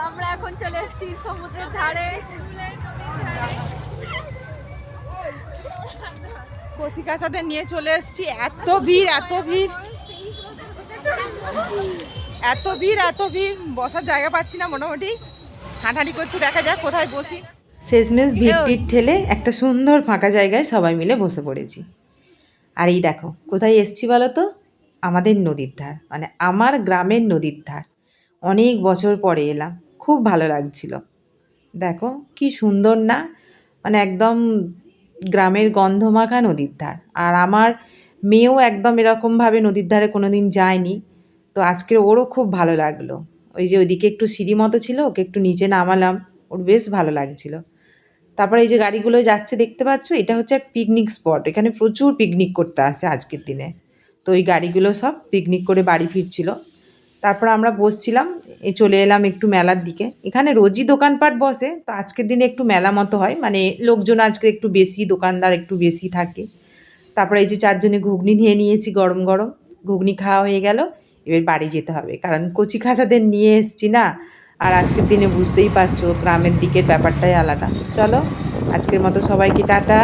আমরা এখন চলে এসেছি সমুদ্রের ধারে। কচি কাঁচাদের নিয়ে চলে এসেছি। এত ভিড় এত ভিড় এত ভিড় এত ভিড়, বসার জায়গা পাচ্ছি না। মোটামুটি হাঁটাহাঁটি করছি, দেখা যাক কোথায় বসি। শেষমেশ ভিড় টিড় ঠেলে একটা সুন্দর ফাঁকা জায়গায় সবাই মিলে বসে পড়েছি। আর এই দেখো কোথায় এসছি বলো তো, আমাদের নদীর ধার, মানে আমার গ্রামের নদীর ধার। অনেক বছর পরে এলাম, খুব ভালো লাগছিল। দেখো কি সুন্দর না, মানে একদম গ্রামের গন্ধমাখা নদীর ধার। আর আমার মেয়েও একদম এরকমভাবে নদীর ধারে কোনো দিন যায়নি, তো আজকে ওরও খুব ভালো লাগলো। ওই যে ওইদিকে একটু সিঁড়ি মতো ছিল, ওকে একটু নিচে নামালাম, ওর বেশ ভালো লাগছিল। তারপরে এই যে গাড়িগুলো যাচ্ছে দেখতে পাচ্ছ, এটা হচ্ছে এক পিকনিক স্পট। এখানে প্রচুর পিকনিক করতে আসে আজকের দিনে। তো ওই গাড়িগুলো সব পিকনিক করে বাড়ি ফিরছিল। তারপর আমরা বসছিলাম, চলে এলাম একটু মেলার দিকে। এখানে রোজই দোকানপাট বসে, তো আজকের দিনে একটু মেলা মতো হয়, মানে লোকজন আজকে একটু বেশি, দোকানদার একটু বেশি থাকে। তারপরে এই যে চারজনে ঘুগনি নিয়ে নিয়েছি, গরম গরম ঘুগনি খাওয়া হয়ে গেল। এবার বাড়ি যেতে হবে, কারণ কচি খাঁচাদের নিয়ে এসছি না। আর আজকের দিনে বুঝতেই পারছো গ্রামের দিকের ব্যাপারটাই আলাদা। চলো আজকের মতো সবাইকে টাটা।